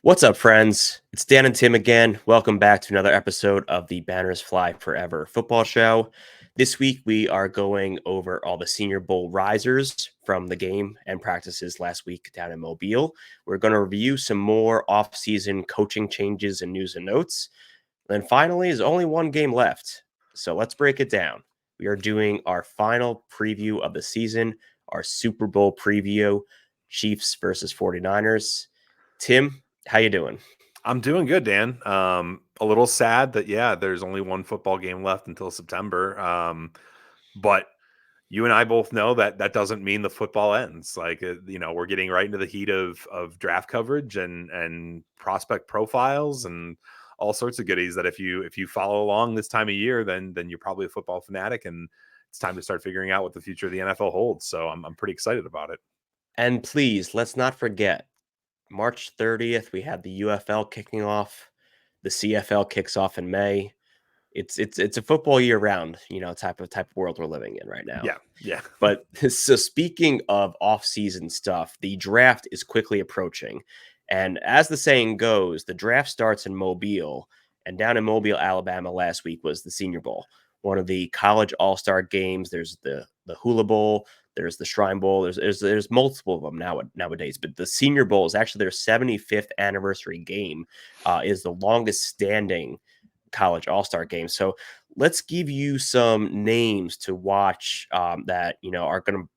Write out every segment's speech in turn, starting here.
What's up, friends? It's Dan and Tim again. Welcome back to another episode of the Banners Fly Forever football show. This week, we are going over all the Senior Bowl risers from the game and practices last week down in Mobile. We're going to review some more off-season coaching changes and news and notes. Then finally, there's only one game left. So let's break it down. We are doing our final preview of the season, our Super Bowl preview, Chiefs versus 49ers. Tim, how you doing? I'm doing good, Dan. A little sad that there's only one football game left until September. But you and I both know that that doesn't mean the football ends. We're getting right into the heat of draft coverage and prospect profiles and all sorts of goodies. That if you follow along this time of year, then you're probably a football fanatic, and it's time to start figuring out what the future of the NFL holds. So I'm pretty excited about it. And please, let's not forget March 30th, we have the UFL kicking off. The CFL kicks off in May. It's a football year round, type of world we're living in right now. Yeah, yeah. But so speaking of off-season stuff, the draft is quickly approaching. And as the saying goes, the draft starts in Mobile. And down in Mobile, Alabama last week was the Senior Bowl, one of the college all-star games. There's the Hula Bowl, there's the Shrine Bowl, there's multiple of them nowadays. But the Senior Bowl is actually their 75th anniversary game, is the longest standing college all-star game. So let's give you some names to watch that are going to,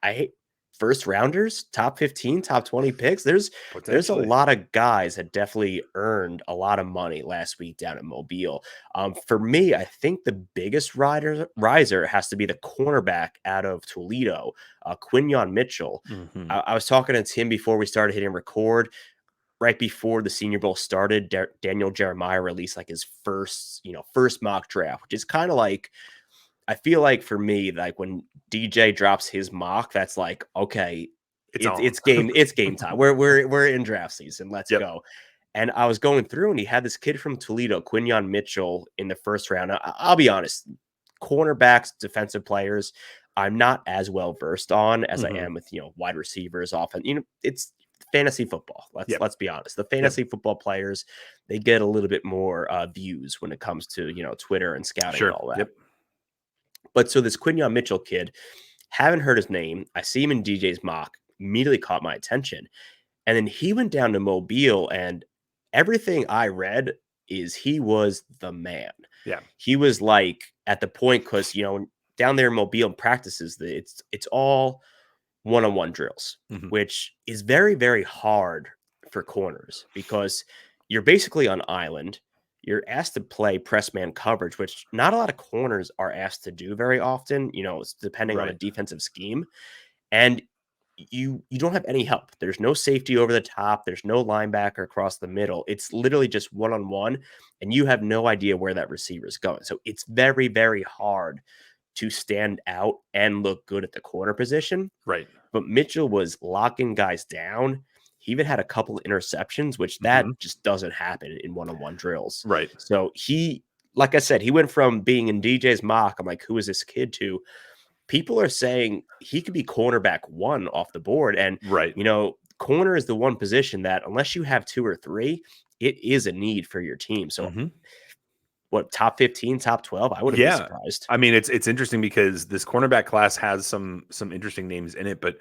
I hate first rounders, top 15, top 20 picks. There's a Potentially. lot of guys that definitely earned a lot of money last week down in Mobile. For me, I think the biggest riser has to be the cornerback out of Toledo, Quinyon Mitchell. Hmm. I was talking to Tim before we started hitting record. Right before the Senior Bowl started, Daniel Jeremiah released like his first mock draft, which is kind of like, I feel like for me, like when DJ drops his mock, that's like, okay, It's it's on. it's game time. We're in draft season. Let's Yep. go. And I was going through, and he had this kid from Toledo, Quinyon Mitchell, in the first round. I'll be honest, cornerbacks, defensive players, I'm not as well versed on as I Hmm. am with wide receivers. Often, it's fantasy football. Yep. Let's be honest. The Yep. fantasy football players, they get a little bit more views when it comes to Twitter and scouting and Sure. all that. Yep. But so this Quinyon Mitchell kid, haven't heard his name. I see him in DJ's mock, immediately caught my attention. And then he went down to Mobile, and everything I read is he was the man. Yeah. He was like at the point because down there in Mobile practices, it's all one-on-one drills, Hmm. which is very, very hard for corners because you're basically on island. You're asked to play press man coverage, which not a lot of corners are asked to do very often. It's depending on the Right. defensive scheme. And you don't have any help. There's no safety over the top. There's no linebacker across the middle. It's literally just one-on-one, and you have no idea where that receiver is going. So it's very, very hard to stand out and look good at the corner position. Right. But Mitchell was locking guys down. He even had a couple of interceptions, which that Hmm. just doesn't happen in one-on-one drills. Right. So he, like I said, he went from being in DJ's mock, I'm like, who is this kid, to people are saying he could be cornerback one off the board. And, Right. corner is the one position that unless you have two or three, it is a need for your team. So Hmm. what, top 15, top 12? I wouldn't be Yeah. surprised. I mean, it's interesting because this cornerback class has some interesting names in it, but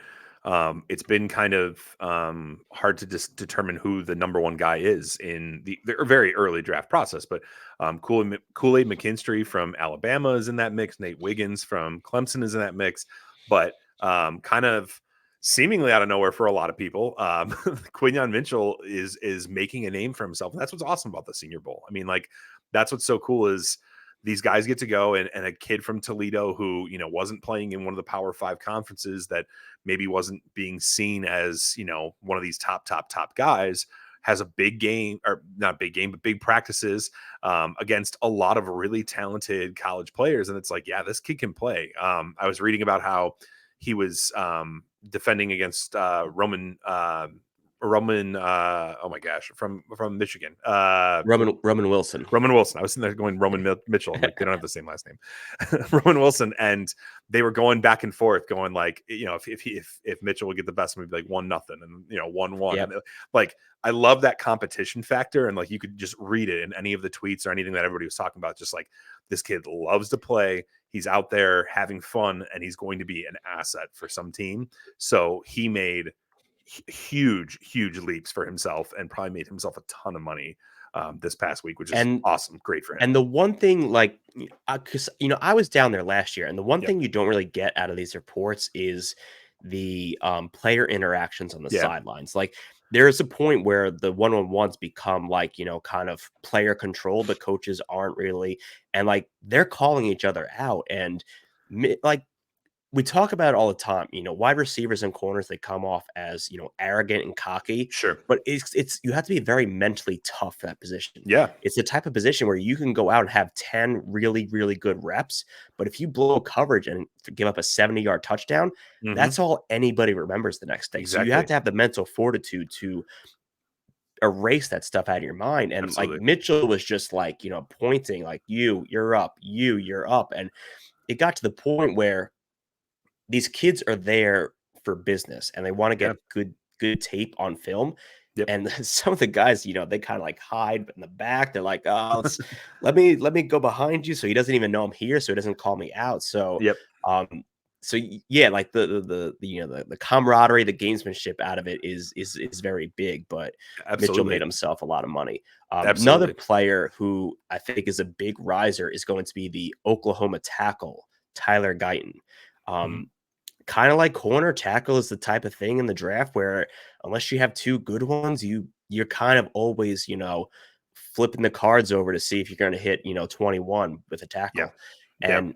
it's been kind of hard to just determine who the number one guy is in the very early draft process. But Kool-Aid McKinstry from Alabama is in that mix. Nate Wiggins from Clemson is in that mix. But kind of seemingly out of nowhere for a lot of people, Quinyon Mitchell is making a name for himself, and that's what's awesome about the Senior Bowl. I mean, like that's what's so cool is these guys get to go, and a kid from Toledo who wasn't playing in one of the Power Five conferences, that maybe wasn't being seen as one of these top guys, has a big game, or not big game, but big practices against a lot of really talented college players, and it's like, yeah, this kid can play. I was reading about how he was defending against Roman. Oh my gosh, from Michigan. Roman Wilson. Roman Wilson. I was sitting there going Mitchell. I'm like, they don't have the same last name. Roman Wilson. And they were going back and forth, going like, if Mitchell would get the best, it would be like 1-0 and 1-1. Yep. And like, I love that competition factor. And like, you could just read it in any of the tweets or anything that everybody was talking about. Just like, this kid loves to play. He's out there having fun, and he's going to be an asset for some team. So he made huge leaps for himself and probably made himself a ton of money this past week, which is And awesome. Great for him. And the one thing, like, because I was down there last year, and the one Yep. thing you don't really get out of these reports is the player interactions on the Yeah. sidelines. Like, there is a point where the one-on-ones become like, kind of player control. The coaches aren't really, and like they're calling each other out, and like we talk about it all the time, wide receivers and corners, they come off as, arrogant and cocky, Sure. but it's you have to be very mentally tough for that position. Yeah. It's the type of position where you can go out and have 10 really, really good reps, but if you blow coverage and give up a 70-yard touchdown, Mm-hmm. that's all anybody remembers the next day. So you have Exactly. to have the mental fortitude to erase that stuff out of your mind. And like Absolutely. Mitchell was just like, pointing like, you're up, you're up. And it got to the point where these kids are there for business and they want to Yeah. get good tape on film. Yep. And some of the guys, they kind of like hide in the back. They're like, "Oh, let me go behind you," so he doesn't even know I'm here, so he doesn't call me out. So, Yep. um, yeah, like the camaraderie, the gamesmanship out of it is very big. But Mitchell made Absolutely. himself a lot of money. Another Absolutely. player who I think is a big riser is going to be the Oklahoma tackle Tyler Guyton. Mm-hmm. Um, Kind of like corner, tackle is the type of thing in the draft where unless you have two good ones, you're kind of always, flipping the cards over to see if you're going to hit, 21 with a Yeah. tackle. Yeah. And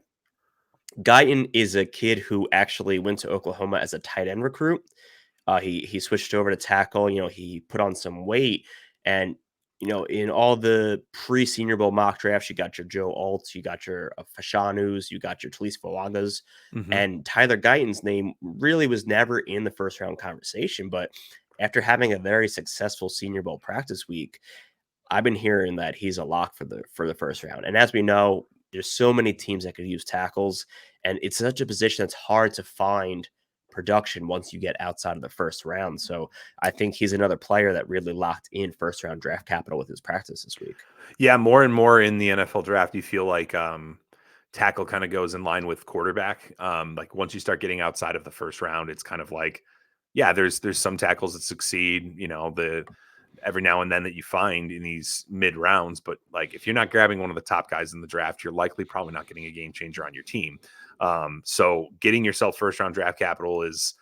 Guyton is a kid who actually went to Oklahoma as a tight end recruit. He switched over to tackle. He put on some weight, and in all the pre-Senior Bowl mock drafts, you got your Joe Alts, you got your Fashanus, you got your Talise Fuagas, Mm-hmm. and Tyler Guyton's name really was never in the first round conversation. But after having a very successful Senior Bowl practice week, I've been hearing that he's a lock for the first round. And as we know, there's so many teams that could use tackles, and it's such a position that's hard to find production once you get outside of the first round. So I think he's another player that really locked in first round draft capital with his practice this week. Yeah. More and more in the NFL draft, you feel like tackle kind of goes in line with quarterback. Like once you start getting outside of the first round, it's kind of like, yeah, there's some tackles that succeed, the every now and then that you find in these mid rounds. But like, if you're not grabbing one of the top guys in the draft, you're likely probably not getting a game changer on your team. So getting yourself first round draft capital is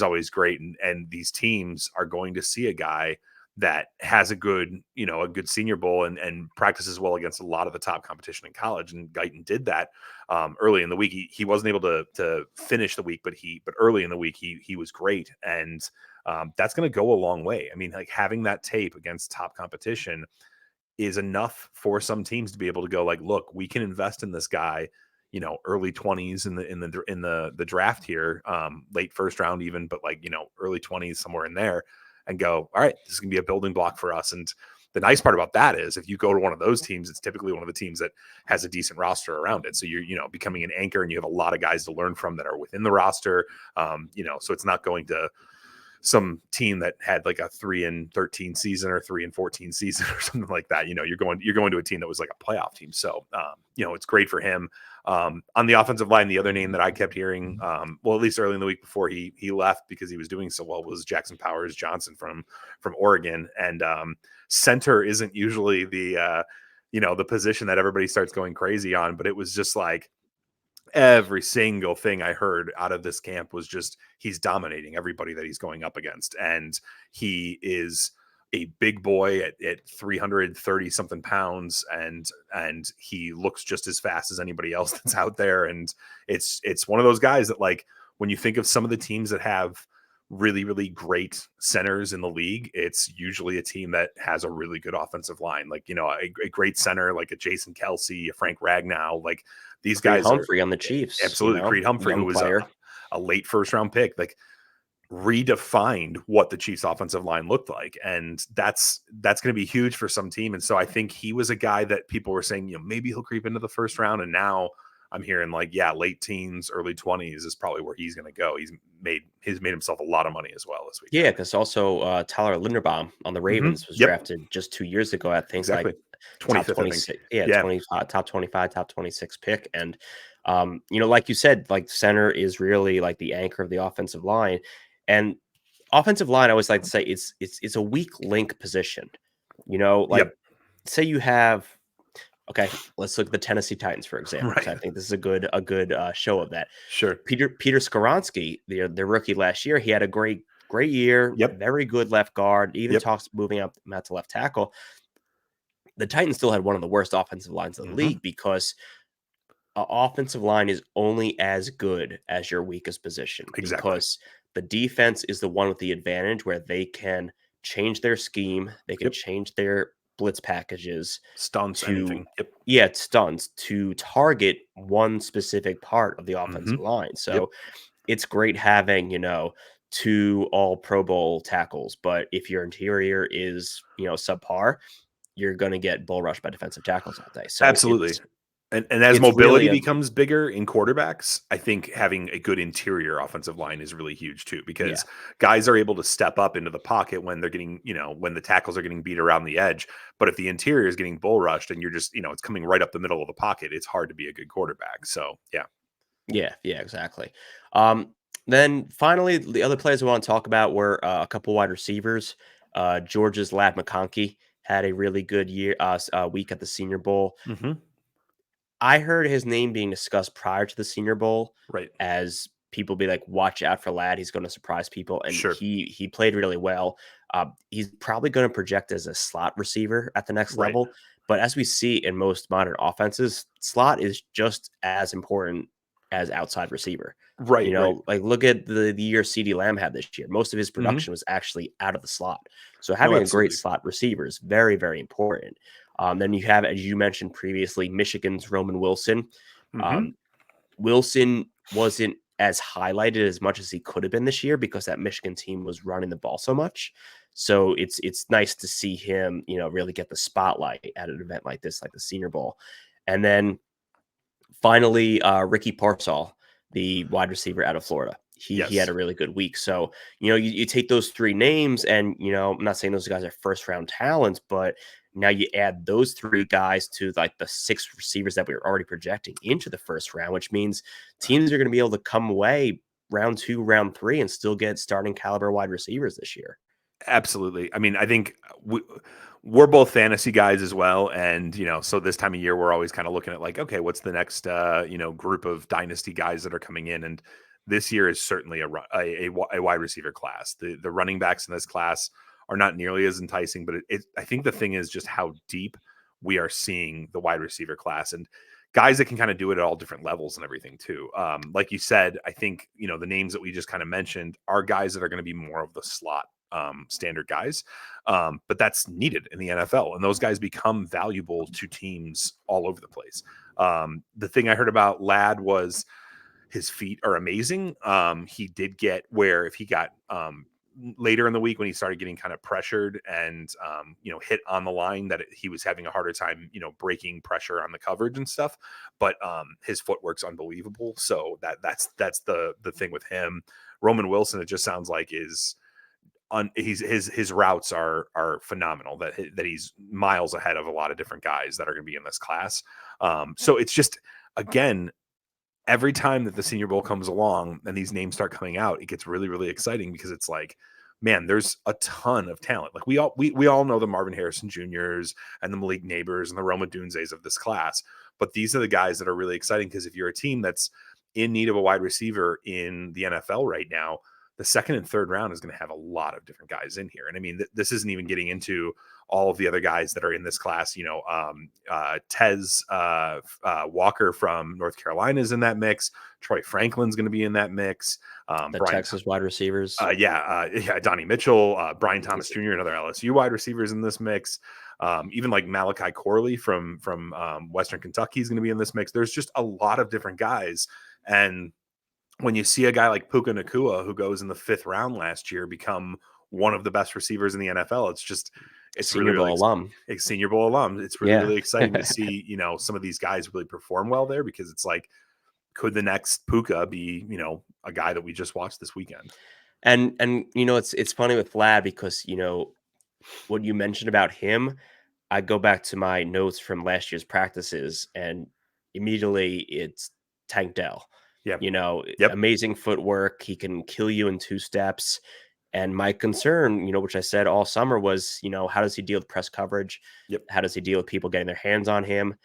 always great. And these teams are going to see a guy that has a good Senior Bowl and practices well against a lot of the top competition in college. And Guyton did that early in the week. He wasn't able to finish the week, but early in the week he was great. And that's going to go a long way. I mean, like having that tape against top competition is enough for some teams to be able to go like, look, we can invest in this guy, early 20s in the draft here, late first round even, but like, early 20s somewhere in there, and go, all right, this is gonna be a building block for us. And the nice part about that is if you go to one of those teams, it's typically one of the teams that has a decent roster around it. So you're, becoming an anchor, and you have a lot of guys to learn from that are within the roster. So it's not going to some team that had like a 3-13 season or 3-14 season or something like that. You're going to a team that was like a playoff team. So, it's great for him. On the offensive line, the other name that I kept hearing, well, at least early in the week before he left because he was doing so well, was Jackson Powers Johnson from Oregon. And center isn't usually the position that everybody starts going crazy on, but it was just like, every single thing I heard out of this camp was just he's dominating everybody that he's going up against. And he is a big boy at 330 something pounds, and he looks just as fast as anybody else that's out there. And it's one of those guys that, like, when you think of some of the teams that have really, really great centers in the league, it's usually a team that has a really good offensive line. Like, a great center, like a Jason Kelsey, a Frank Ragnow, like these Creed guys are Humphrey on the Chiefs, absolutely. Creed Humphrey, young who was player. a late first round pick. Like, redefined what the Chiefs offensive line looked like. And that's going to be huge for some team. And so I think he was a guy that people were saying, maybe he'll creep into the first round. And now I'm hearing like, yeah, late teens, early 20s is probably where he's going to go. He's made himself a lot of money as well this Yeah, weekend. because also Tyler Linderbaum on the Mm-hmm. Ravens was Yep. drafted just 2 years ago. I think like Exactly. top 25th, I think. 26, yeah, Yeah. 25, top 25, top 26 pick. And like you said, like center is really like the anchor of the offensive line. And offensive line, I always like to say it's a weak link position. Like Yep. say you have okay, let's look at the Tennessee Titans, for example, because Right. I think this is a good show of that. Sure. Peter Skoronski, the rookie last year, he had a great year, Yep. very good left guard. Even Yep. talks moving up to left tackle. The Titans still had one of the worst offensive lines in the Mm-hmm. league because offensive line is only as good as your weakest position Exactly. because the defense is the one with the advantage where they can change their scheme, they can Yep. change their blitz packages Stunts, to anything. Yep. yeah, it's stunts to target one specific part of the Mm-hmm. offensive line. Yep. So it's great having, two all Pro Bowl tackles, but if your interior is, subpar, you're going to get bull rushed by defensive tackles all day. So Absolutely. And as it's mobility really a becomes bigger in quarterbacks, I think having a good interior offensive line is really huge too, yeah. because guys are able to step up into the pocket when they're getting, when the tackles are getting beat around the edge. But if the interior is getting bull rushed and you're just, it's coming right up the middle of the pocket, it's hard to be a good quarterback. So yeah. Yeah, exactly. Um, then finally, the other players we want to talk about were a couple wide receivers. Georgia's Lad McConkey had a really good week at the Senior Bowl. Mm-hmm. I heard his name being discussed prior to the Senior Bowl Right. as people be like, "Watch out for Lad; he's going to surprise people." And Sure. he played really well. He's probably going to project as a slot receiver at the next Right. level. But as we see in most modern offenses, slot is just as important as outside receiver. Right. Right. Like look at the year CD Lamb had this year. Most of his Mm-hmm. production was actually out of the slot. So No, having a great absolutely. slot receiver is very, very important. Then you have, as you mentioned previously, Michigan's Roman Wilson. Mm-hmm. Um, Wilson wasn't as highlighted as much as he could have been this year because that Michigan team was running the ball so much. So it's nice to see him, really get the spotlight at an event like this, like the Senior Bowl. And then finally, Ricky Parcell, the wide receiver out of Florida. He had Yes. a really good week. So, you take those three names and, I'm not saying those guys are first round talents, but now you add those three guys to like the six receivers that we were already projecting into the first round, which means teams are going to be able to come away round 2, round 3 and still get starting caliber wide receivers this year. Absolutely. I mean, I think we're both fantasy guys as well, and so this time of year we're always kind of looking at like, okay, what's the next group of dynasty guys that are coming in, and this year is certainly a wide receiver class. The running backs in this class are not nearly as enticing, but I think the thing is just how deep we are seeing the wide receiver class and guys that can kind of do it at all different levels and everything too. Like you said, I think the names that we just kind of mentioned are guys that are going to be more of the slot standard guys. But that's needed in the NFL. And those guys become valuable to teams all over the place. The thing I heard about Ladd was his feet are amazing. He did get where if he got later in the week when he started getting kind of pressured and hit on the line that he was having a harder time breaking pressure on the coverage and stuff, but his footwork's unbelievable. So that's the thing with him. Roman Wilson, it just sounds like is his routes are phenomenal, that he's miles ahead of a lot of different guys that are going to be in this class. So it's just, again, every time that the Senior Bowl comes along and these names start coming out, it gets really, really exciting because it's like, man, there's a ton of talent. Like we all know the Marvin Harrison Juniors and the Malik Neighbors and the Roma Dunzes of this class, but these are the guys that are really exciting because if you're a team that's in need of a wide receiver in the NFL right now, the second and third round is going to have a lot of different guys in here. And I mean, this isn't even getting into all of the other guys that are in this class. Tez Walker from North Carolina is in that mix. Troy Franklin's going to be in that mix. The Texas wide receivers. Donnie Mitchell, Brian Thomas Jr., another LSU wide receivers in this mix. Even like Malachi Corley from Western Kentucky is going to be in this mix. There's just a lot of different guys. And when you see a guy like Puka Nakua, who goes in the 5th round last year, become one of the best receivers in the NFL, it's really, Senior really Bowl alum. Senior Bowl alum. It's really, Yeah. really exciting to see, some of these guys really perform well there, because it's like, could the next Puka be, a guy that we just watched this weekend? And it's funny with Vlad because, what you mentioned about him, I go back to my notes from last year's practices, and immediately it's Tank Dell. Yeah. Yep. Amazing footwork. He can kill you in 2 steps. And my concern, which I said all summer was, how does he deal with press coverage? Yep. How does he deal with people getting their hands on him?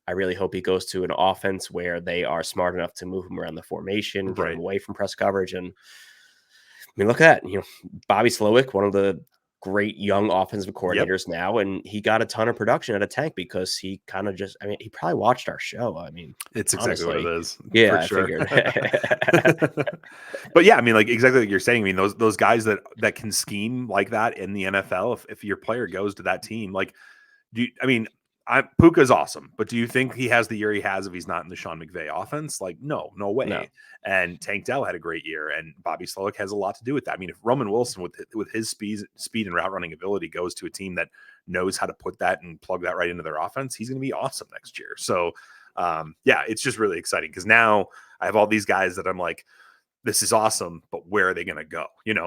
I really hope he goes to an offense where they are smart enough to move him around the formation, get him Right. away from press coverage. And I mean, look at that. Bobby Slowick, one of the great young offensive Yep. coordinators now, and he got a ton of production at a Tank because he kind of just, I mean, he probably watched our show. I mean, It's exactly what it honestly, is, for yeah, I sure. figured. But yeah, I mean, like exactly like you're saying. I mean, those guys that can scheme like that in the NFL, if your player goes to that team, like, I mean, Puka's awesome, but do you think he has the year he has if he's not in the Sean McVay offense? Like, no No, way. And Tank Dell had a great year, and Bobby Slowick has a lot to do with that. I mean, if Roman Wilson with his speed and route running ability goes to a team that knows how to put that and plug that right into their offense, he's going to be awesome next year. So, yeah, it's just really exciting because now I have all these guys that I'm like, this is awesome, but where are they going to go?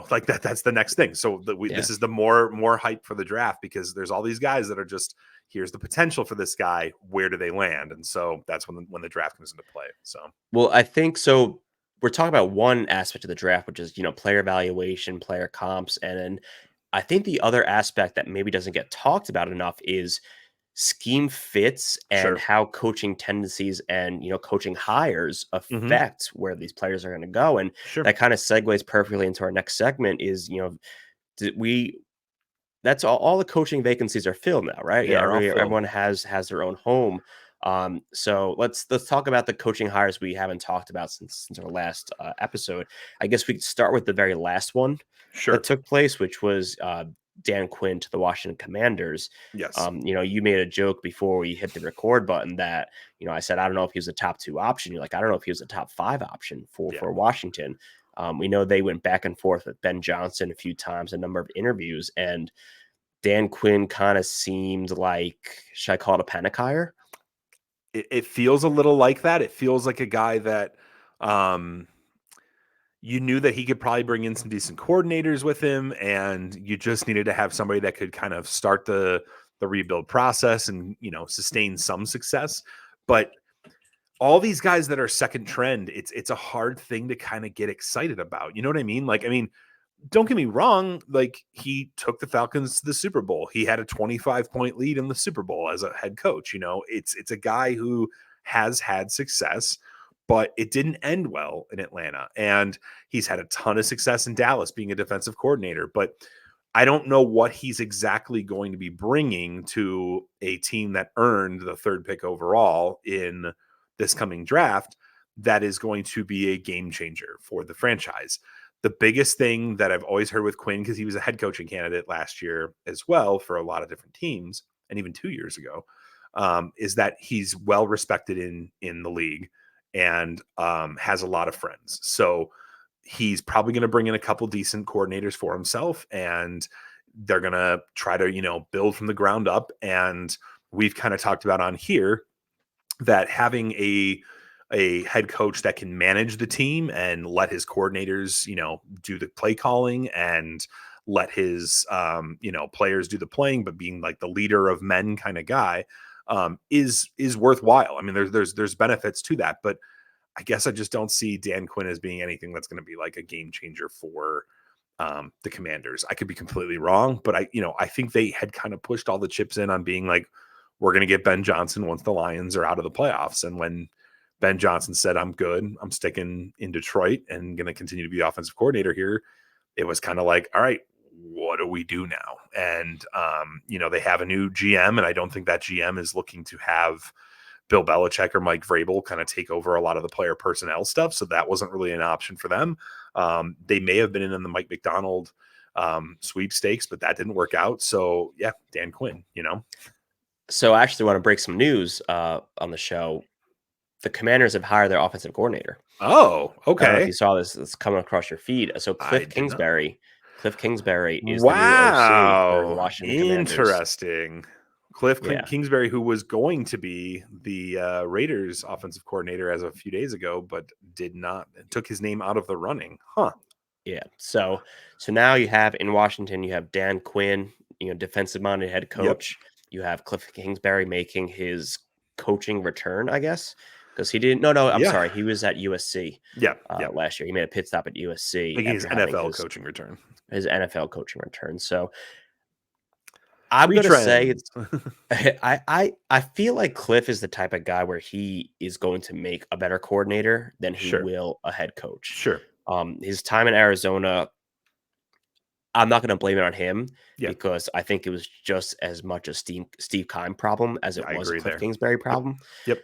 Like that's the next thing. So yeah. this is the more hype for the draft, because there's all these guys that are just, here's the potential for this guy. Where do they land? And so that's when the draft comes into play. So Well, I think so. We're talking about one aspect of the draft, which is, player evaluation, player comps. And then I think the other aspect that maybe doesn't get talked about enough is scheme fits and sure. how coaching tendencies and, coaching hires Hmm. affect where these players are going to go. And Sure. that kind of segues perfectly into our next segment is, did we that's all the coaching vacancies are filled now, right? They Yeah, are all filled. everyone has their own home. So let's talk about the coaching hires we haven't talked about since our last episode. I guess we could start with the very last one that Sure. took place, which was Dan Quinn to the Washington Commanders. Yes. You made a joke before we hit the record button that I said I don't know if he was a top 2 option. You're like, I don't know if he was a top 5 option for Yeah. Washington. We know they went back and forth with Ben Johnson a few times, a number of interviews, and Dan Quinn kind of seemed like, should I call it a panic hire? It feels a little like that. It feels like a guy that, um, you knew that he could probably bring in some decent coordinators with him, and you just needed to have somebody that could kind of start the rebuild process and sustain some success. But all these guys that are second trend, it's a hard thing to kind of get excited about. You know what I mean? Like, I mean, don't get me wrong, like he took the Falcons to the Super Bowl. He had a 25-point lead in the Super Bowl as a head coach. It's a guy who has had success, but it didn't end well in Atlanta. And he's had a ton of success in Dallas being a defensive coordinator, but I don't know what he's exactly going to be bringing to a team that earned the 3rd pick overall in this coming draft that is going to be a game changer for the franchise. The biggest thing that I've always heard with Quinn, because he was a head coaching candidate last year as well for a lot of different teams, and even 2 years ago, is that he's well respected in the league and has a lot of friends. So he's probably going to bring in a couple decent coordinators for himself, and they're going to try to build from the ground up. And we've kind of talked about on here that having a head coach that can manage the team and let his coordinators, do the play calling and let his, players do the playing, but being like the leader of men kind of guy, is worthwhile. I mean, there's benefits to that, but I guess I just don't see Dan Quinn as being anything that's going to be like a game changer for the Commanders. I could be completely wrong, but I think they had kind of pushed all the chips in on being like, we're going to get Ben Johnson once the Lions are out of the playoffs. And when Ben Johnson said, I'm good, I'm sticking in Detroit and going to continue to be offensive coordinator here, it was kind of like, all right, what do we do now? And, they have a new GM, and I don't think that GM is looking to have Bill Belichick or Mike Vrabel kind of take over a lot of the player personnel stuff. So that wasn't really an option for them. They may have been in the Mike McDonald sweepstakes, but that didn't work out. So yeah, Dan Quinn. So I actually want to break some news on the show. the Commanders have hired their offensive coordinator. Oh, I don't know if you okay. saw this. It's coming across your feed. So I did not. Cliff Kingsbury is the new OC for the Wow, Washington Commanders. interesting. Cliff Yeah, Kingsbury, who was going to be the Raiders offensive coordinator as of a few days ago, but did not, took his name out of the running. Huh. yeah. So now you have in Washington, you have Dan Quinn, defensive minded head Yep. coach. You have Cliff Kingsbury making his coaching return, I guess, because he didn't. No, I'm Yeah. sorry. He was at USC Yeah. Yeah. last year. He made a pit stop at USC Making his after having NFL coaching return. his NFL coaching return. So I'm gonna say Retrends. it's I feel like Cliff is the type of guy where he is going to make a better coordinator than he Sure. will a head coach. Sure. His time in Arizona, I'm not gonna blame it on him Yeah. because I think it was just as much a Steve Keim problem as it I was a agree Cliff there. Kingsbury Yep. problem. Yep.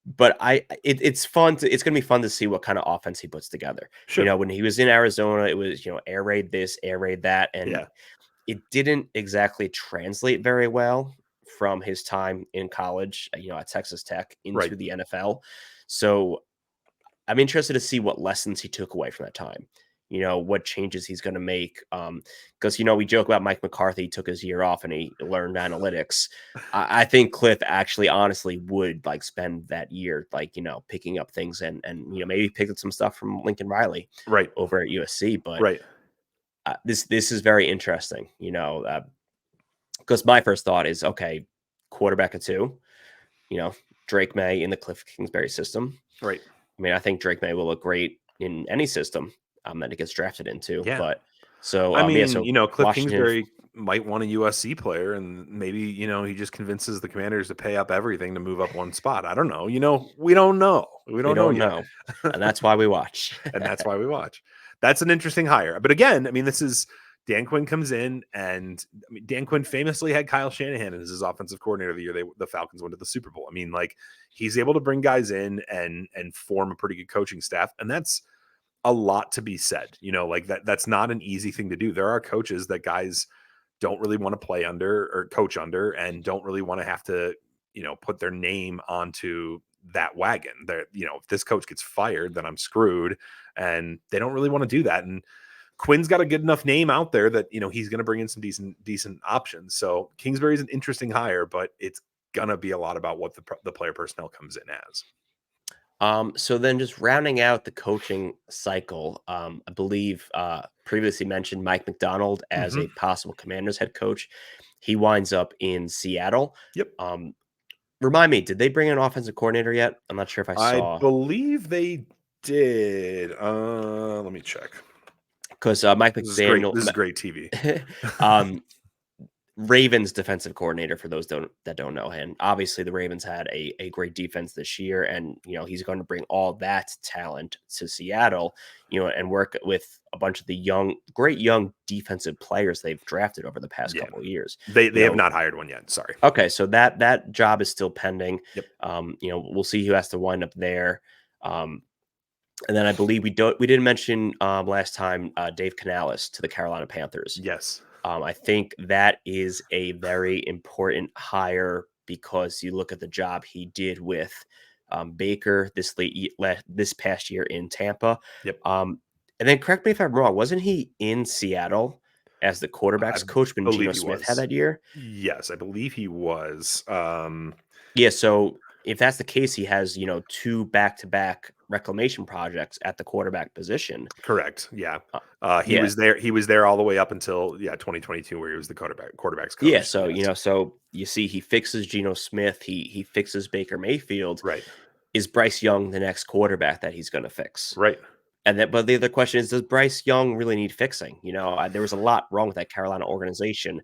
But it's gonna be fun to see what kind of offense he puts together. Sure. When he was in Arizona, it was air raid this, air raid that, and Yeah. it didn't exactly translate very well from his time in college, at Texas Tech Right. into the NFL. So I'm interested to see what lessons he took away from that time. What changes he's going to make. Because we joke about Mike McCarthy took his year off and he learned analytics. I think Cliff actually, honestly, would like spend that year, like picking up things and maybe pick up some stuff from Lincoln Riley Right. over at USC. But Right. this is very interesting. Because my first thought is okay, quarterback of two. Drake May in the Cliff Kingsbury system. Right. I mean, I think Drake May will look great in any system that he gets drafted into. Yeah. But so, I yeah, mean, so Cliff Washington, Kingsbury might want a USC player, and maybe, he just convinces the Commanders to pay up everything to move up one spot. I don't know. We don't know. We we don't know don't yet. know. And that's why we watch. And that's why we watch. That's an interesting hire. But again, I mean, this is Dan Quinn comes in, and I mean, Dan Quinn famously had Kyle Shanahan as his offensive coordinator the year the Falcons went to the Super Bowl. I mean, like, he's able to bring guys in and form a pretty good coaching staff, and that's a lot to be said. Like that's not an easy thing to do. There are coaches that guys don't really want to play under or coach under and don't really want to have to, put their name onto that wagon. There, if this coach gets fired, then I'm screwed. And they don't really want to do that. And Quinn's got a good enough name out there that, he's going to bring in some decent options. So Kingsbury's an interesting hire, but it's gonna be a lot about what the player personnel comes in as. So then just rounding out the coaching cycle, I believe previously mentioned Mike McDonald as Mm-hmm. a possible Commanders head coach. He winds up in Seattle. Yep. Remind me, did they bring an offensive coordinator yet? I'm not sure if I I saw. believe they did. Let me check. Because Mike This is great. McDaniel, This is great TV. um, Ravens defensive coordinator for those that don't know him. Obviously, the Ravens had a great defense this year, and he's going to bring all that talent to Seattle, and work with a bunch of the great young defensive players they've drafted over the past Yeah, couple of years. they have not hired one yet. Sorry. Okay, so that job is still pending. Yep. We'll see who has to wind up there. And then I believe we didn't mention last time Dave Canales to the Carolina Panthers. Yes. I think that is a very important hire because you look at the job he did with Baker this past year in Tampa. Yep. And then correct me if I'm wrong, wasn't he in Seattle as the I quarterbacks coach when Geno believe he Smith had was. that year? Yes, I believe he was. Yeah, so if that's the case, he has, two back-to-back reclamation projects at the quarterback position. Correct. Yeah. He Yeah. was there. He was there all the way up until 2022, where he was the quarterbacks coach. Yeah, so Yes. so you see, he fixes Geno Smith, he fixes Baker Mayfield. Right. Is Bryce Young the next quarterback that he's going to fix? Right. And then, but the other question is, does Bryce Young really need fixing? There was a lot wrong with that Carolina organization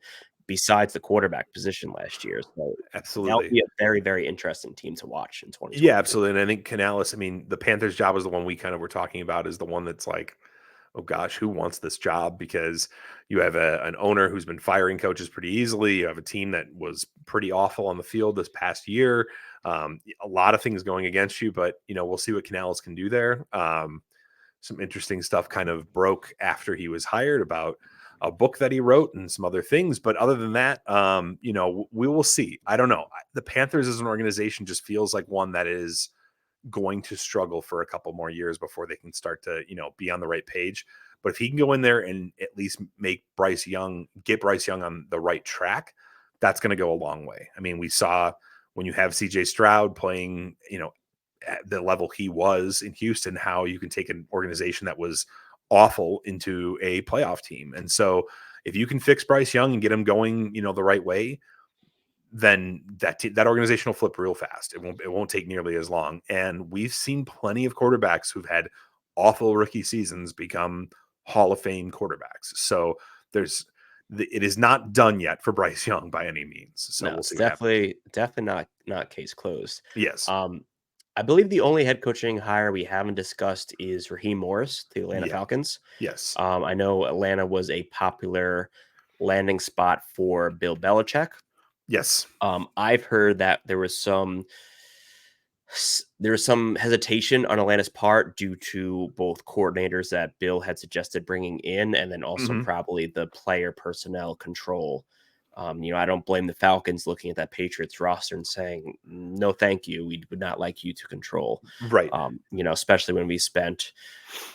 besides the quarterback position last year. So that'll Absolutely. be a very, very interesting team to watch in Yeah, 2023. absolutely. And I think Canales, I mean, the Panthers job is the one we kind of were talking about, is the one that's like, oh gosh, who wants this job? Because you have an owner who's been firing coaches pretty easily. You have a team that was pretty awful on the field this past year. A lot of things going against you, but we'll see what Canales can do there. Some interesting stuff kind of broke after he was hired about a book that he wrote and some other things. But other than that, we will see. I don't know. The Panthers as an organization just feels like one that is going to struggle for a couple more years before they can start to, be on the right page. But if he can go in there and at least get Bryce Young on the right track, that's going to go a long way. I mean, we saw when you have CJ Stroud playing, at the level he was in Houston, how you can take an organization that was awful into a playoff team. And so if you can fix Bryce Young and get him going, the right way, then that organization will flip real fast. It won't take nearly as long. And we've seen plenty of quarterbacks who've had awful rookie seasons become Hall of Fame quarterbacks. So it is not done yet for Bryce Young by any means. So No, we'll it's see what happens. definitely not case closed. Yes. Um, I believe the only head coaching hire we haven't discussed is Raheem Morris, the Atlanta Yeah. Falcons. Yes. I know Atlanta was a popular landing spot for Bill Belichick. Yes. I've heard that there was some hesitation on Atlanta's part due to both coordinators that Bill had suggested bringing in, and then also Hmm. probably the player personnel control. I don't blame the Falcons looking at that Patriots roster and saying, no, thank you. We would not like you to control. Right. Especially when we spent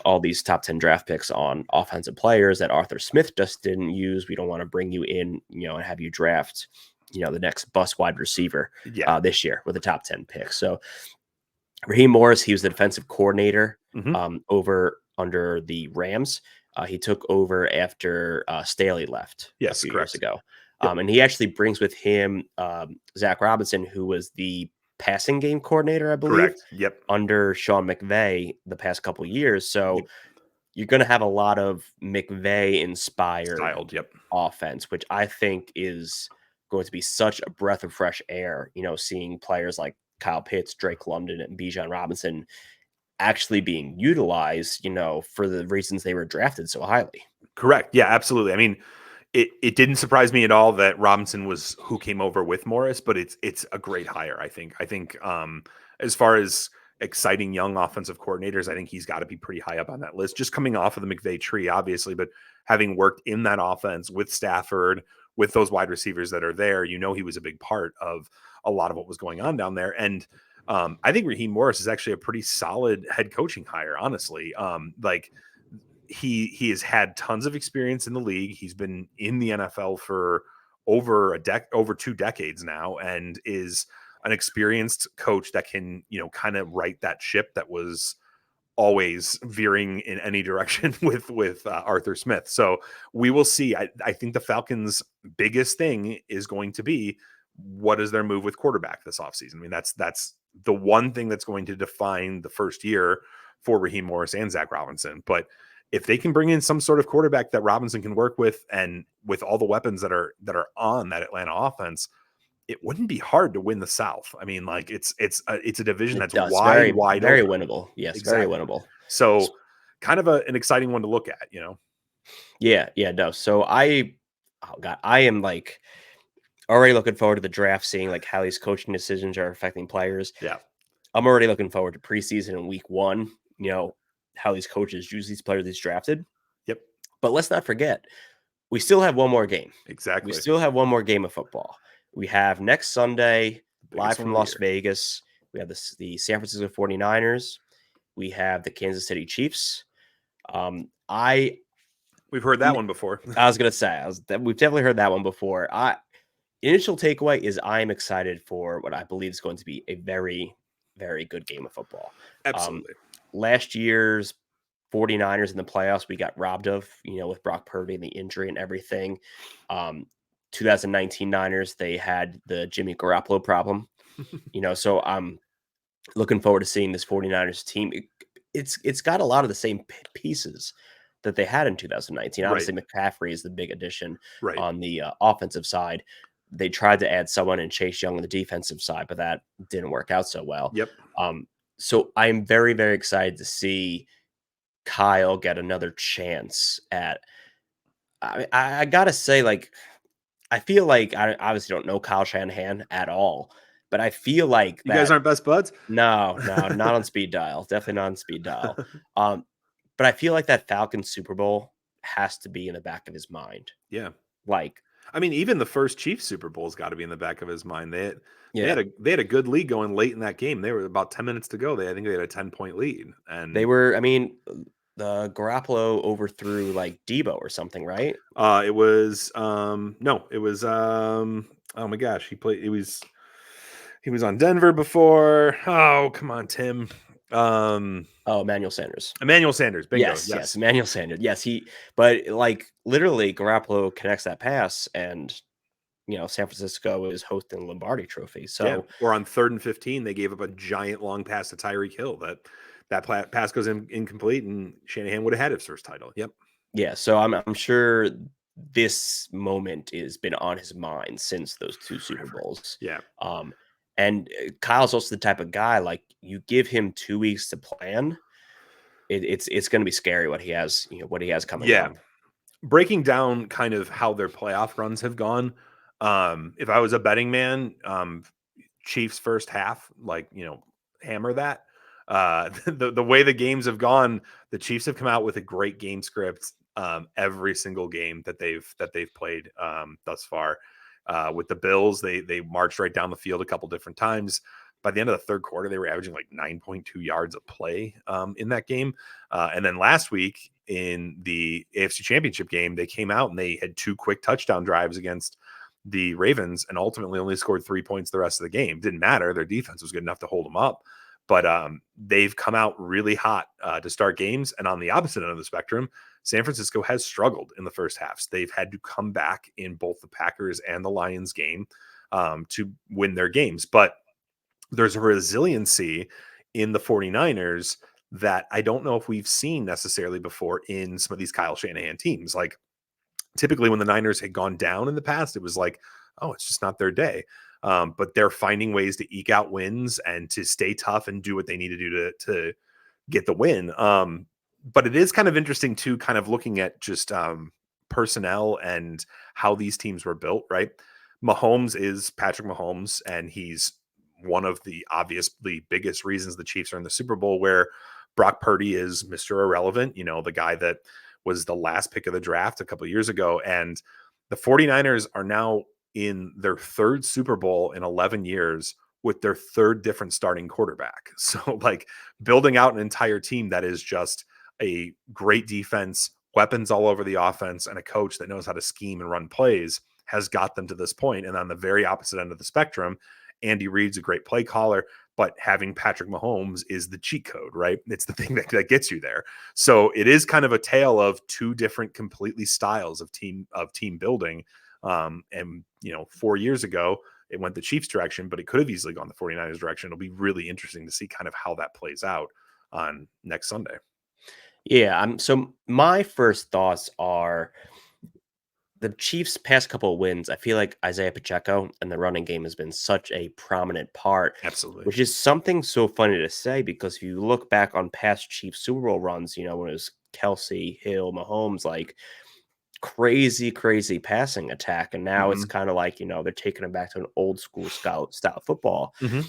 all these top 10 draft picks on offensive players that Arthur Smith just didn't use. We don't want to bring you in, and have you draft, the next bust wide receiver Yeah. this year with a top 10 pick. So Raheem Morris, he was the defensive coordinator Hmm. over under the Rams. He took over after Staley left a Yes. few years Correct. ago. Yep. And he actually brings with him Zach Robinson, who was the passing game coordinator, I believe, Correct. Yep. under Sean McVay the past couple years. So Yep. you're going to have a lot of McVay inspired Styled. Yep. offense, which I think is going to be such a breath of fresh air, seeing players like Kyle Pitts, Drake London, and Bijan Robinson actually being utilized, for the reasons they were drafted so highly. Correct. Yeah, absolutely. I mean, it didn't surprise me at all that Robinson was who came over with Morris, but it's a great hire. I think as far as exciting young offensive coordinators, I think he's got to be pretty high up on that list. Just coming off of the McVay tree, obviously, but having worked in that offense with Stafford, with those wide receivers that are there, he was a big part of a lot of what was going on down there. And I think Raheem Morris is actually a pretty solid head coaching hire, honestly. Like he has had tons of experience in the league. He's been in the NFL for over 2 decades now, and is an experienced coach that can, kind of right that ship that was always veering in any direction with Arthur Smith. So we will see. I think the Falcons' biggest thing is going to be, what is their move with quarterback this offseason? I mean, that's the one thing that's going to define the first year for Raheem Morris and Zach Robinson. But if they can bring in some sort of quarterback that Robinson can work with, and with all the weapons that are on that Atlanta offense, it wouldn't be hard to win the South. I mean, like it's a division It that's does wide, very, wide very open. winnable. Yes, very Exactly. winnable. So kind of an exciting one to look at. Yeah, no. So oh God, I am like already looking forward to the draft, seeing like how these coaching decisions are affecting players. Yeah. I'm already looking forward to preseason and week one, how these coaches use these players he's drafted. Yep. But let's not forget, we still have one more game. We Exactly. still have one more game of football. We have next Sunday, The live biggest one from of the Las year. Vegas. We have the San Francisco 49ers. We have the Kansas City Chiefs. I We've heard that one before. I was gonna say we've definitely heard that one before. Initial takeaway is I'm excited for what I believe is going to be a very, very good game of football. Um, Absolutely. Last year's 49ers in the playoffs, we got robbed of, with Brock Purdy and the injury and everything. 2019 Niners, they had the Jimmy Garoppolo problem, so I'm looking forward to seeing this 49ers team. It's got a lot of the same pieces that they had in 2019. Right. Obviously, McCaffrey is the big addition Right. on the offensive side. They tried to add someone in Chase Young on the defensive side, but that didn't work out so well. Yep. So I'm very, very excited to see Kyle get another chance at. I gotta say, like, I feel like I obviously don't know Kyle Shanahan at all, but I feel like You guys that. aren't best buds? No, not on speed dial. Definitely not on speed dial. Um, but I feel like that Falcons Super Bowl has to be in the back of his mind. Yeah. Like I mean, even the first Chiefs Super Bowl's got to be in the back of his mind. Yeah. They had a good lead going late in that game. They were about 10 minutes to go. I think they had a 10-point lead. They And were, I mean, the Garoppolo overthrew like Debo or something, right? it was no, it was oh my gosh, he was on Denver before. Oh, come on, Tim. Um Oh, Emmanuel Sanders. Emmanuel Sanders, bingo. Yes, yes, Yes. Emmanuel Sanders. Yes, but like literally, Garoppolo connects that pass, and San Francisco is hosting the Lombardi Trophy. Yeah. So Or on 3rd and 15, they gave up a giant long pass to Tyreek Hill. That pass goes incomplete, and Shanahan would have had his first title. Yep. yeah, so I'm sure this moment has been on his mind since those two Super Forever. Bowls. Yeah. Um, and Kyle's also the type of guy like you give him 2 weeks to plan. It's going to be scary what he has coming Yeah. up. Breaking down kind of how their playoff runs have gone. If I was a betting man, Chiefs first half, like, hammer that. The way the games have gone, the Chiefs have come out with a great game script every single game that they've played thus far. With the Bills, they marched right down the field a couple different times. By the end of the third quarter, they were averaging like 9.2 yards a play in that game. And then last week in the AFC Championship game, they came out and they had 2 quick touchdown drives against the Ravens and ultimately only scored 3 points the rest of the game. Didn't matter. Their defense was good enough to hold them up. But they've come out really hot to start games. And on the opposite end of the spectrum, San Francisco has struggled in the first halves. They've had to come back in both the Packers and the Lions game to win their games. But there's a resiliency in the 49ers that I don't know if we've seen necessarily before in some of these Kyle Shanahan teams. Like, typically when the Niners had gone down in the past, it was like, oh, it's just not their day. But they're finding ways to eke out wins and to stay tough and do what they need to do to get the win. But it is kind of interesting too, kind of looking at just personnel and how these teams were built, right? Mahomes is Patrick Mahomes, and he's one of the obviously biggest reasons the Chiefs are in the Super Bowl, where Brock Purdy is Mr. Irrelevant, the guy that was the last pick of the draft a couple of years ago. And the 49ers are now in their 3rd Super Bowl in 11 years with their 3rd different starting quarterback. So, like, building out an entire team that is just a great defense, weapons all over the offense, and a coach that knows how to scheme and run plays has got them to this point. And on the very opposite end of the spectrum, Andy Reid's a great play caller, but having Patrick Mahomes is the cheat code, right? It's the thing that gets you there. So it is kind of a tale of 2 different completely styles of team building. And 4 years ago, it went the Chiefs direction, but it could have easily gone the 49ers direction. It'll be really interesting to see kind of how that plays out on next Sunday. Yeah, so my first thoughts are the Chiefs' past couple of wins. I feel like Isaiah Pacheco and the running game has been such a prominent part, Absolutely. which is something so funny to say because if you look back on past Chiefs Super Bowl runs, when it was Kelsey, Hill, Mahomes, like crazy, crazy passing attack, and now it's Mm-hmm. kind of like they're taking it back to an old school style football, Mm-hmm.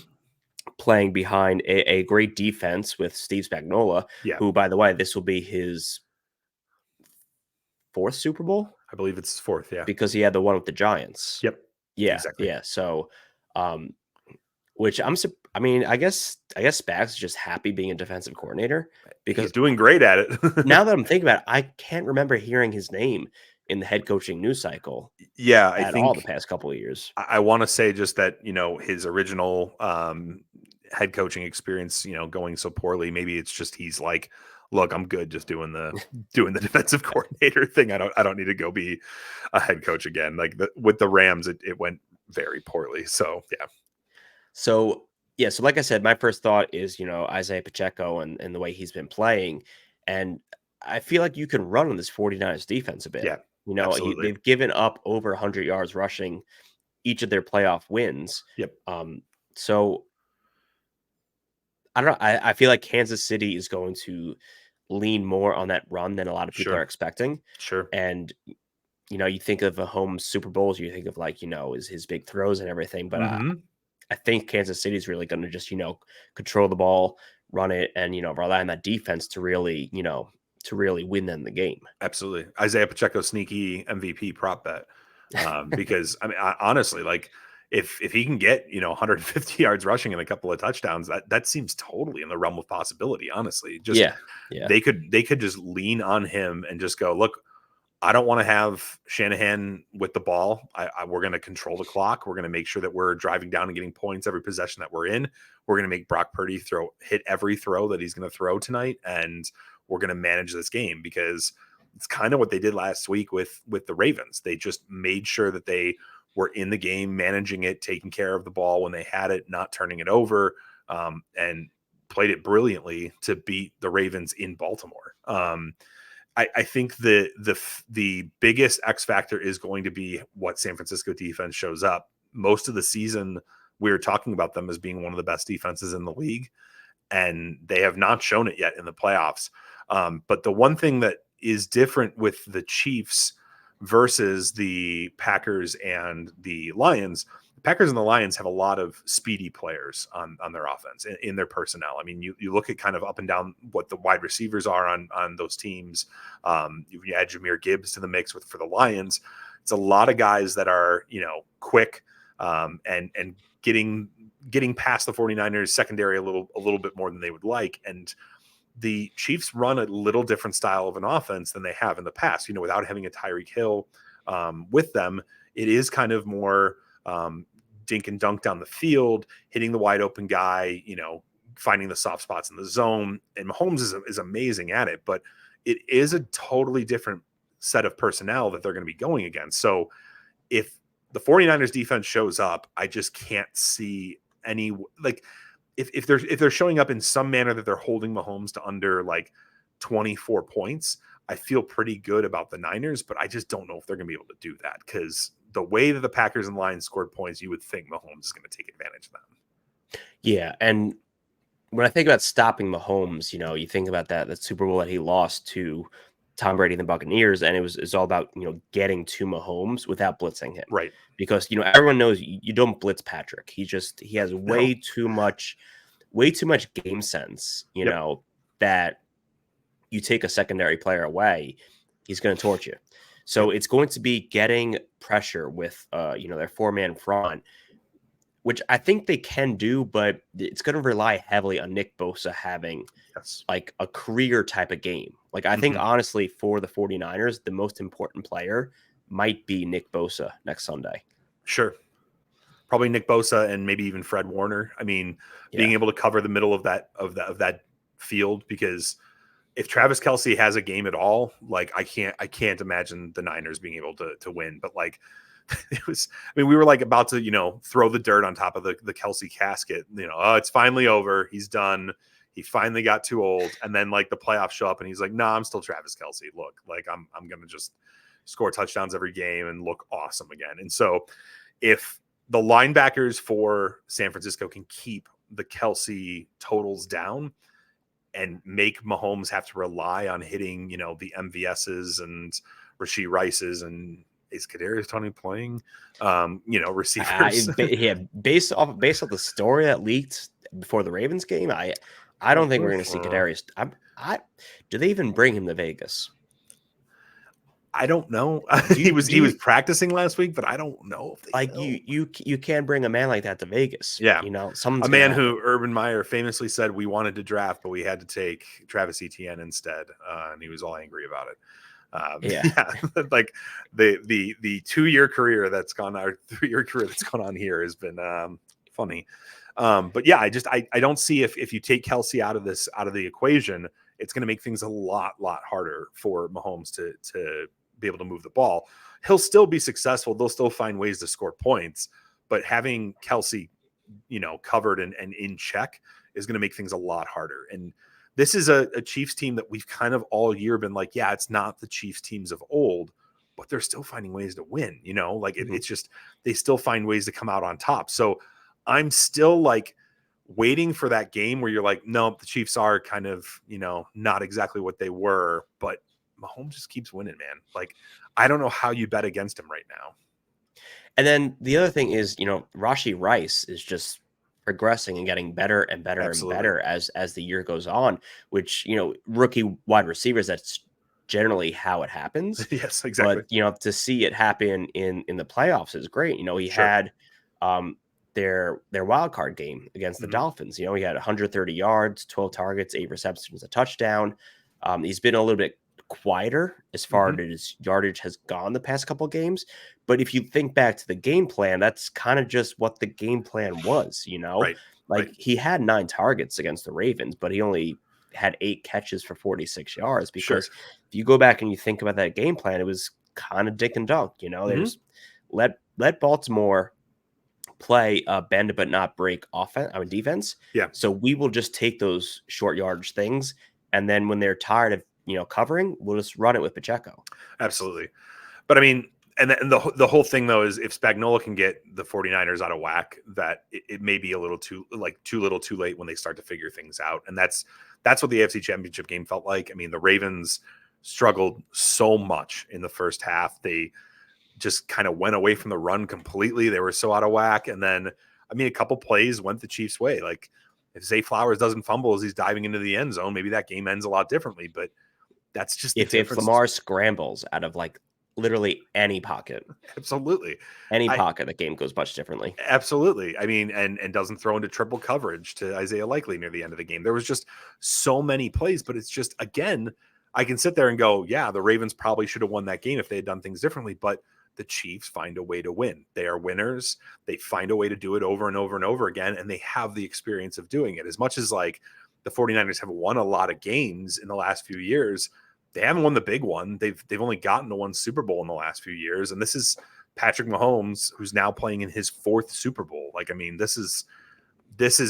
playing behind a great defense with Steve Spagnuolo, Yeah, who, by the way, this will be his 4th Super Bowl I believe it's 4th. Yeah. because he had the one with the Giants. Yep. Yeah, Exactly. yeah. So, um, which I mean, I guess Spags is just happy being a defensive coordinator He's because doing great at it. now that I'm thinking about it, I can't remember hearing his name in the head coaching news cycle Yeah, I at all the think past couple of years. I want to say just that, his original head coaching experience, going so poorly, maybe it's just he's like, look, I'm good just doing the defensive coordinator thing. I don't need to go be a head coach again. Like with the Rams, it went very poorly. So yeah. So yeah, so like I said, my first thought is Isaiah Pacheco and the way he's been playing, and I feel like you can run on this 49ers defense a bit. Yeah, absolutely. They've given up over 100 yards rushing each of their playoff wins. Yep. So I don't know. I feel like Kansas City is going to lean more on that run than a lot of people are Sure. expecting. Sure. And you think of a home Super Bowls, you think of like his big throws and everything. But Mm-hmm. I think Kansas City is really going to just control the ball, run it, and rely on that defense to really win them the game. Absolutely. Isaiah Pacheco, sneaky MVP prop bet. Because I mean, honestly, like if he can get 150 yards rushing and a couple of touchdowns, that seems totally in the realm of possibility. Honestly, just Yeah, yeah, they could just lean on him and just go, look, I don't want to have Shanahan with the ball. We're going to control the clock. We're going to make sure that we're driving down and getting points every possession that we're in. We're going to make Brock Purdy hit every throw that he's going to throw tonight, and we're going to manage this game, because it's kind of what they did last week with the Ravens. They just made sure that they were in the game, managing it, taking care of the ball when they had it, not turning it over, and played it brilliantly to beat the Ravens in Baltimore. I think the biggest X factor is going to be what San Francisco defense shows up. Most of the season, we were talking about them as being one of the best defenses in the league, and they have not shown it yet in the playoffs. But the one thing that is different with the Chiefs versus the Packers and the Lions, the Packers and the Lions have a lot of speedy players on their offense in their personnel. I mean, you look at kind of up and down what the wide receivers are on those teams. You add Jahmyr Gibbs to the mix for the Lions. It's a lot of guys that are, quick, and getting past the 49ers secondary a little bit more than they would like. And the Chiefs run a little different style of an offense than they have in the past, without having a Tyreek Hill with them. It is kind of more dink and dunk down the field, hitting the wide open guy, finding the soft spots in the zone. And Mahomes is amazing at it, but it is a totally different set of personnel that they're going to be going against. So if the 49ers defense shows up, I just can't see any, like, if they're showing up in some manner that they're holding Mahomes to under like 24 points, I feel pretty good about the Niners, but I just don't know if they're going to be able to do that, because the way that the Packers and Lions scored points, you would think Mahomes is going to take advantage of them. yeah. And when I think about stopping Mahomes, you think about that Super Bowl that he lost to Tom Brady and the Buccaneers, and it's all about getting to Mahomes without blitzing him, Right. because everyone knows you don't blitz Patrick. He has No. way too much game sense. Yep. That you take a secondary player away, he's going to torch you. So it's going to be getting pressure with their 4-man front, which I think they can do, but it's going to rely heavily on Nick Bosa having like a career type of game. Like, I think honestly for the 49ers, the most important player might be Nick Bosa next Sunday. Sure. Probably Nick Bosa and maybe even Fred Warner. I mean, being able to cover the middle of that field, because if Travis Kelce has a game at all, like I can't imagine the Niners being able to win. But like, we were like about to, throw the dirt on top of the Kelce casket, oh, it's finally over. He's done. He finally got too old. And then like the playoffs show up and he's like, nah, I'm still Travis Kelce. Look, like I'm going to just score touchdowns every game and look awesome again. And so if the linebackers for San Francisco can keep the Kelce totals down and make Mahomes have to rely on hitting, the MVSs and Rashee Rices, and is Kadarius Toney playing, receivers? Based off the story that leaked before the Ravens game, I don't think we're going to see Kadarius. Do they even bring him to Vegas? I don't know. He was practicing last week, but I don't know if they like will. You can't bring a man like that to Vegas. Yeah, someone's a man who Urban Meyer famously said we wanted to draft, but we had to take Travis Etienne instead, and he was all angry about it. Like the 2-year career that's gone, or 3-year career that's gone on here has been funny. But yeah, I don't see if you take Kelce out of the equation, it's going to make things a lot harder for Mahomes to be able to move the ball. He'll still be successful. They'll still find ways to score points, but having Kelce, covered and in check is going to make things a lot harder. And this is a Chiefs team that we've kind of all year been like, yeah, it's not the Chiefs teams of old, but they're still finding ways to win, it's just, they still find ways to come out on top. So I'm still like waiting for that game where you're like, no, the Chiefs are kind of, not exactly what they were, but Mahomes just keeps winning, man. Like, I don't know how you bet against him right now. And then the other thing is, Rashee Rice is just progressing and getting better and better and better as the year goes on, which, rookie wide receivers, that's generally how it happens. Yes, But, exactly. to see it happen in the playoffs is great. He Sure. had um, their wild card game against the Hmm. Dolphins. He had 130 yards, 12 targets, 8 receptions, a touchdown. He's been a little bit quieter as far Hmm. as yardage has gone the past couple games. But if you think back to the game plan, that's kind of just what the game plan was. Right. Right. Like he had 9 targets against the Ravens, but he only had 8 catches for 46 yards Sure. because if you go back and you think about that game plan, it was kind of dick and dunk. They Hmm. just let Baltimore play bend but not break offense, defense. Yeah. So we will just take those short yardage things, and then when they're tired of covering, we'll just run it with Pacheco. Absolutely. But I mean, and the whole thing though is if Spagnuolo can get the 49ers out of whack, that it may be a little too too little too late when they start to figure things out. And that's what the AFC Championship game felt like. I mean, the Ravens struggled so much in the first half. They just kind of went away from the run completely. They were so out of whack. And then, I mean, a couple plays went the Chiefs' way. Like if Zay Flowers doesn't fumble as he's diving into the end zone, maybe that game ends a lot differently. But that's just the If difference. Lamar scrambles out of like literally Absolutely. any I pocket, the game goes much differently. absolutely. I mean, and doesn't throw into triple coverage to Isaiah Likely near the end of the game. There was just so many plays, but it's just again, I can sit there and go, yeah, the Ravens probably should have won that game if they had done things differently, but the Chiefs find a way to win. They are winners. They find a way to do it over and over and over again, and they have the experience of doing it. As much as like the 49ers have won a lot of games in the last few years, they haven't won the big one. They've only gotten to one Super Bowl in the last few years, and this is Patrick Mahomes, who's now playing in his 4th Super Bowl. Like, I mean, this is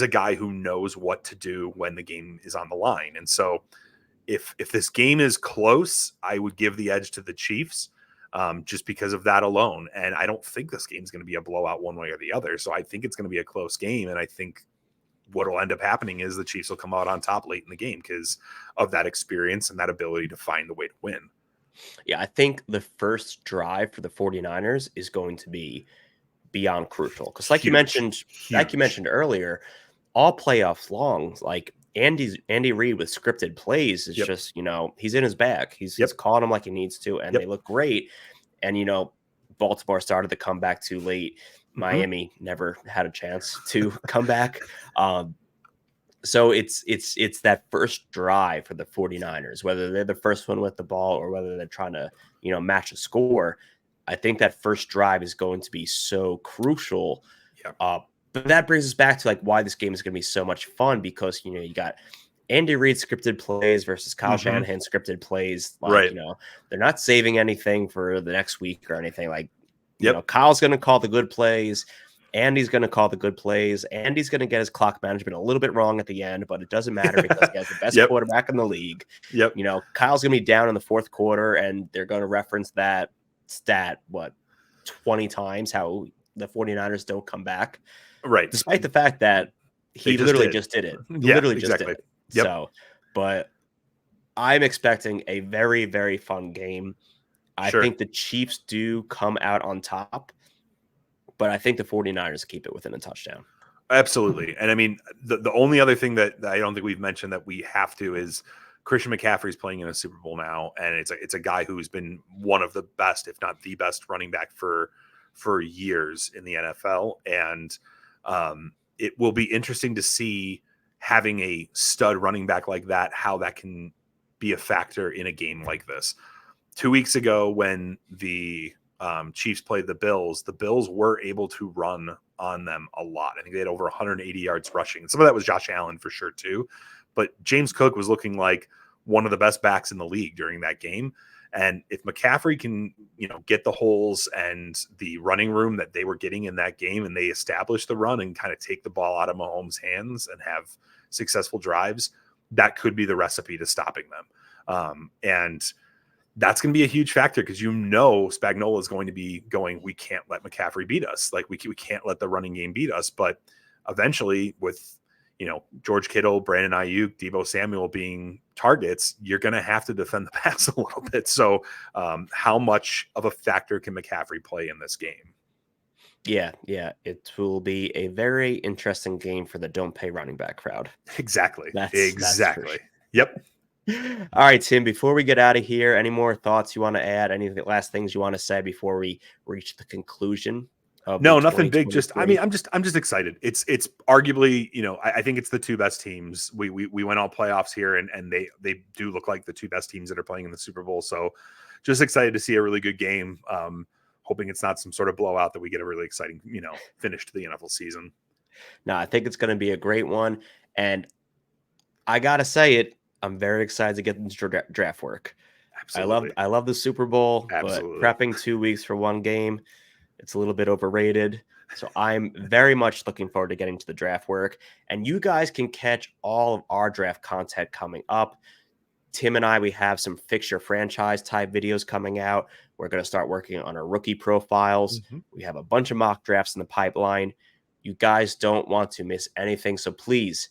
a guy who knows what to do when the game is on the line. And so if this game is close, I would give the edge to the Chiefs just because of that alone. And I don't think this game is going to be a blowout one way or the other. So I think it's going to be a close game. And I think what will end up happening is the Chiefs will come out on top late in the game because of that experience and that ability to find the way to win. Yeah, I think the first drive for the 49ers is going to be beyond crucial because Huge, like you huge. mentioned earlier, all playoffs long, like Andy Reid with scripted plays is Yep. just, he's in his bag. He's Yep. caught him like he needs to, and they Yep. look great. And Baltimore started to come back too late. Hmm. Miami never had a chance to come back. So it's that first drive for the 49ers, whether they're the first one with the ball or whether they're trying to, match a score. I think that first drive is going to be so crucial. Yep. But that brings us back to like why this game is going to be so much fun because you got Andy Reid scripted plays versus Kyle Hmm. Shanahan scripted plays. Like, Right. they're not saving anything for the next week or anything. Like, Yep. Kyle's going to call the good plays. Andy's going to call the good plays. Andy's going to get his clock management a little bit wrong at the end, but it doesn't matter because he has the best Yep. quarterback in the league. Yep. Kyle's going to be down in the fourth quarter, and they're going to reference that stat, 20 times, how the 49ers don't come back, Right. despite the fact that They he just literally did. just did it. He Yeah, literally just did exactly. it. Yep. So, but I'm expecting a very, very fun game. I Sure. think the Chiefs do come out on top, but I think the 49ers keep it within a touchdown. Absolutely. And I mean, the only other thing that I don't think we've mentioned that we have to is Christian McCaffrey's playing in a Super Bowl now, and it's a guy who's been one of the best, if not the best, running back for years in the NFL, and it will be interesting to see having a stud running back like that, how that can be a factor in a game like this. 2 weeks ago, when the Chiefs played the Bills were able to run on them a lot. I think they had over 180 yards rushing. Some of that was Josh Allen for sure too, but James Cook was looking like one of the best backs in the league during that game. And if McCaffrey can, get the holes and the running room that they were getting in that game, and they establish the run and kind of take the ball out of Mahomes' hands and have successful drives, that could be the recipe to stopping them. And that's going to be a huge factor because Spagnuolo is going to be going, we can't let McCaffrey beat us. Like we can't let the running game beat us. But eventually with, George Kittle, Brandon Ayuk, Deebo Samuel being targets, you're going to have to defend the pass a little bit. So how much of a factor can McCaffrey play in this game? Yeah, it will be a very interesting game for the don't pay running back crowd. Exactly. That's for Exactly. sure. Yep. All right, Tim, before we get out of here, any more thoughts you want to add? Any last things you want to say before we reach the conclusion of the No, nothing big. Just, I mean, 2023? I'm just excited. It's arguably, I think it's the two best teams. We went all playoffs here, and they do look like the two best teams that are playing in the Super Bowl. So, just excited to see a really good game. Hoping it's not some sort of blowout, that we get a really exciting, finish to the NFL season. No, I think it's going to be a great one. And I got to say it, I'm very excited to get into draft work. Absolutely, I love the Super Bowl, but absolutely. prepping 2 weeks for one game, it's a little bit overrated. So I'm very much looking forward to getting to the draft work. And you guys can catch all of our draft content coming up. Tim and I, we have some fixture franchise type videos coming out. We're going to start working on our rookie profiles. Mhm. We have a bunch of mock drafts in the pipeline. You guys don't want to miss anything. So please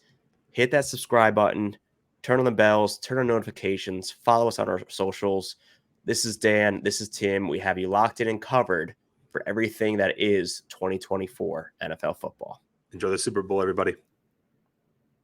hit that subscribe button, turn on the bells, turn on notifications, follow us on our socials. This is Dan. This is Tim. We have you locked in and covered for everything that is 2024 NFL football. Enjoy the Super Bowl, everybody.